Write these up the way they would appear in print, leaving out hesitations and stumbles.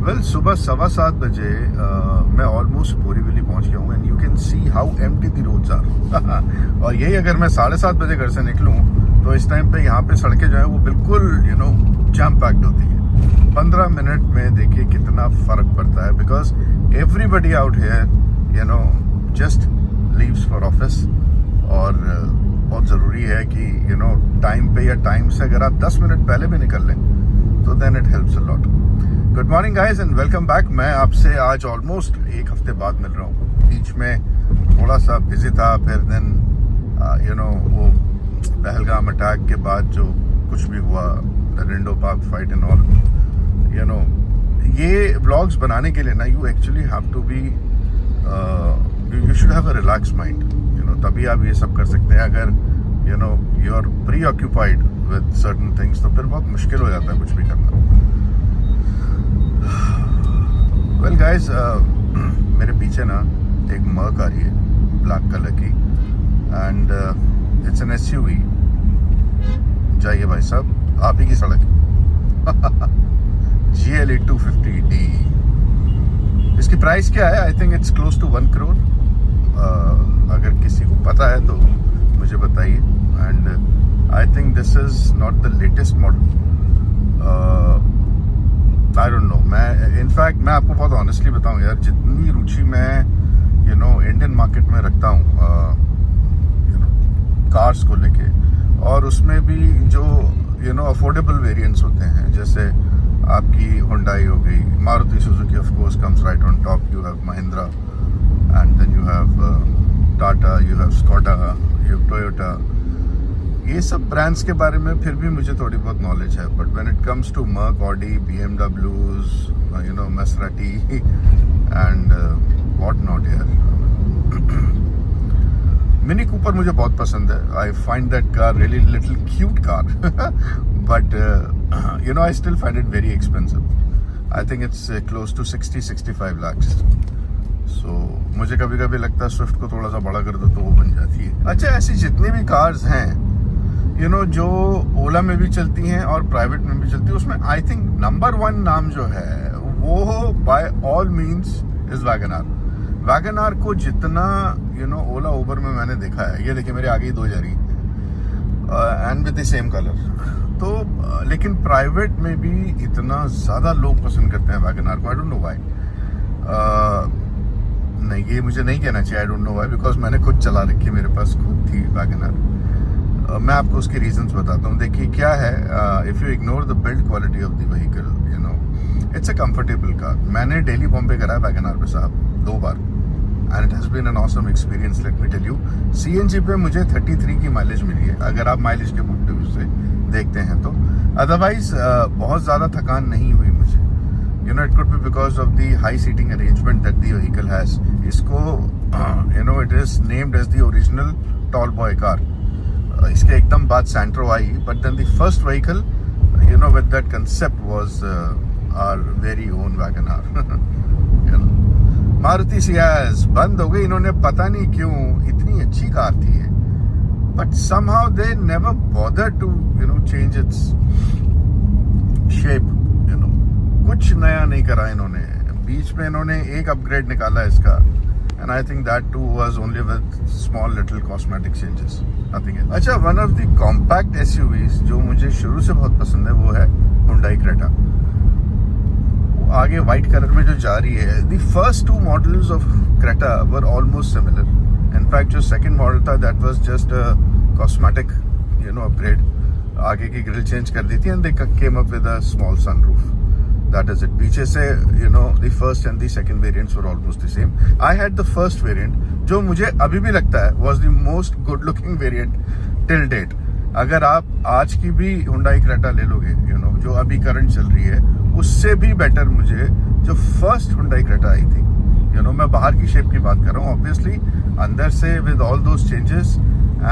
Well सुबह 7:15 बजे मैं ऑलमोस्ट बोरीवली पहुंच गया हूँ and you can see how empty the roads are. और यही अगर मैं 7:30 बजे घर से निकलूँ तो इस टाइम पे यहाँ पे सड़कें जो है वो बिल्कुल जैम पैक्ड होती है। 15 मिनट में देखिए कितना फर्क पड़ता है, because everybody out here just leaves for office. और बहुत ज़रूरी है कि टाइम पे या टाइम से अगर आप 10 मिनट पहले भी निकल लें तो then it helps a lot. Good morning guys and welcome back. मैं आपसे आज ऑलमोस्ट एक हफ्ते बाद मिल रहा हूँ। बीच में थोड़ा सा बिजी था, फिर देन वो पहलगाम अटैक के बाद जो कुछ भी हुआ, द रिंडो पार्क फाइट एंड ऑल, ये व्लॉग्स बनाने के लिए ना you actually have to be you should have a relax mind, तभी आप ये सब कर सकते हैं। अगर you are preoccupied with certain things तो फिर बहुत मुश्किल हो जाता है कुछ भी करना। वेल गाइज, मेरे पीछे ना एक मर्क आ रही है ब्लैक कलर की एंड इट्स एन एसयूवी। जाइए भाई साहब, आप ही की सड़क GLE 250D। इसकी प्राइस क्या है? आई think it's close to 1 crore. अगर किसी को पता है तो मुझे बताइए। And I think this is not the latest model. I don't no. मैं इनफैक्ट मैं आपको बहुत ऑनेस्टली बताऊं यार, जितनी रुचि मैं इंडियन मार्केट में रखता हूँ कार्स को लेके, और उसमें भी जो अफोर्डेबल वेरिएंट्स होते हैं, जैसे आपकी हुंडई हो गई, Maruti Suzuki of course comes right on top, you have Mahindra and then you have Tata, you have Skoda, you have Toyota। ये सब ब्रांड्स के बारे में फिर भी मुझे थोड़ी बहुत नॉलेज है, but when it comes to Merc, Audi, BMWs, Maserati and what not यार। मिनी कूपर मुझे बहुत पसंद है। I find that car really little cute car, but I still find it very expensive. I think it's close to 60-65 lakhs। मुझे कभी कभी लगता है स्विफ्ट को थोड़ा सा बड़ा कर दो तो वो बन जाती है। अच्छा, ऐसी जितनी भी कार्स हैं जो ओला में भी चलती हैं और प्राइवेट में भी चलती है, उसमें आई थिंक नंबर 1 नाम जो है वो by all means is Wagon R. Wagon R को जितना ओला उबर में मैंने देखा है, ये देखिए मेरे आगे ही 2 जा रही and with the same colour, तो लेकिन प्राइवेट में भी इतना ज्यादा लोग पसंद करते हैं वैगन आर को। आई डोंट नो व्हाई। नहीं, ये मुझे नहीं कहना चाहिए आई डोंट नो व्हाई, बिकॉज मैंने खुद चला रखी है, मेरे पास खुद थी वैगन आर। मैं आपको उसके रीजंस बताता हूँ। देखिए क्या है, if you ignore the build quality of the vehicle, it's a comfortable car. मैंने दिल्ली बॉम्बे करा है वैगन आर पे साहब 2 बार and it has been an awesome experience, let me tell you. CNG पे मुझे 33 की माइलेज मिली है, अगर आप माइलेज के पॉइंट ऑफ व्यू से देखते हैं तो। अदरवाइज बहुत ज़्यादा थकान नहीं हुई मुझे। It could be because of the high seating arrangement that the vehicle has. इसको it is named as the original tall boy car. इसके एकदम बाद Santro I, but then the first vehicle with that concept was our very own Wagon R। Maruti Ciaz बंद हो गई, इन्होंने पता नहीं क्यों, इतनी अच्छी कार थी ये, but somehow they never bothered to change its shape। कुछ नया नहीं करा इन्होंने। बीच में इन्होंने एक अपग्रेड निकाला इसका, and I think that too was only with small little cosmetic changes, nothing else. अच्छा, one of the compact SUVs जो मुझे शुरू से बहुत पसंद है वो है हुंडई क्रेटा। वो आगे व्हाइट कलर में जो जा रही है, the first 2 models of Creta were almost similar. In fact जो सेकंड मॉडल था that was just a cosmetic upgrade. आगे की ग्रिल चेंज कर दी थी and they came up with a small sunroof. That is it. पीछे से the first and the second variants were almost the same. I had the first variant, जो मुझे अभी भी लगता है was the most good looking variant till date. अगर आप आज की भी Hyundai Creta ले लोगे, जो अभी करंट चल रही है, उससे भी बेटर मुझे जो फर्स्ट Hyundai Creta आई थी, मैं बाहर की शेप की बात कर रहा हूँ, ऑब्वियसली अंदर से with all those changes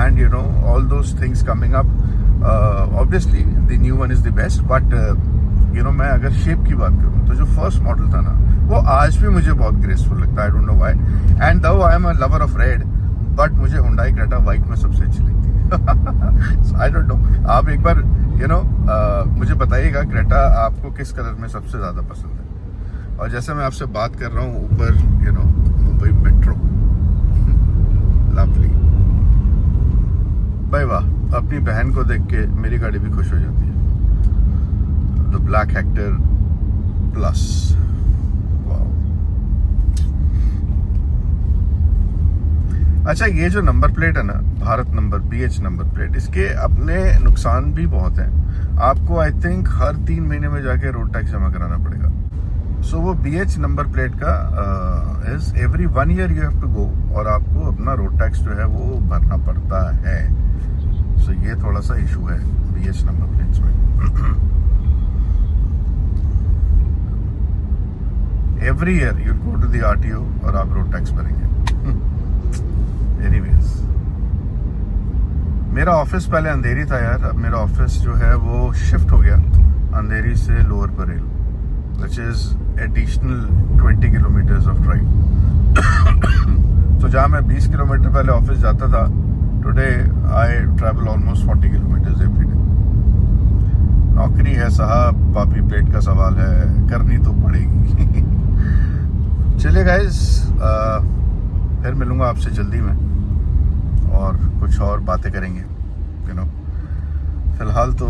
and all those things coming up, obviously the new one is the best, but मैं अगर शेप की बात करूं तो जो फर्स्ट मॉडल था ना, वो आज भी मुझे बहुत ग्रेसफुल लगता है। I don't know why, and though I am a lover of red, but मुझे हुंडई क्रेटा व्हाइट में सबसे अच्छी लगती है। आई डोंट नो, आप एक बार मुझे बताइएगा क्रेटा आपको किस कलर में सबसे ज्यादा पसंद है। और जैसे मैं आपसे बात कर रहा हूँ ऊपर मुंबई मेट्रो, लवली भाई वाह। अपनी बहन को देख के मेरी गाड़ी भी खुश हो जाती है। द ब्लैक हेक्टर प्लस, अच्छा ये जो नंबर प्लेट है ना, Bharat number BH number plate, इसके अपने नुकसान भी बहुत हैं। आपको आई थिंक हर 3 महीने में जाके रोड टैक्स जमा कराना पड़ेगा। सो वो BH नंबर प्लेट का is every 1 year you have to go, और आपको अपना रोड टैक्स जो है वो भरना पड़ता है। सो ये थोड़ा सा इशू है BH नंबर प्लेट्स में। Every year you go to the RTO और आप रोड टैक्स भरेंगे। एनीवेज, मेरा ऑफिस पहले अंधेरी था यार, अब मेरा ऑफिस जो है वो शिफ्ट हो गया अंधेरी से lower Parel, which is additional 20 kilometres of drive. तो जहाँ मैं 20 किलोमीटर पहले ऑफिस जाता था, today I travel almost 40 kilometres every day. नौकरी है साहब, पापी पेट का सवाल है, करनी तो पड़ेगी। चलिए गाइस, फिर मिलूंगा आपसे जल्दी में और कुछ और बातें करेंगे। फिलहाल तो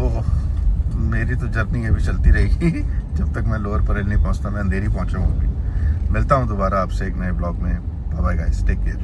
मेरी तो जर्नी अभी चलती रहेगी जब तक मैं लोअर परेल नहीं पहुंचता। मैं अंधेरी पहुंचा हूँ अभी। मिलता हूँ दोबारा आपसे एक नए ब्लॉग में। Bye bye guys, take care.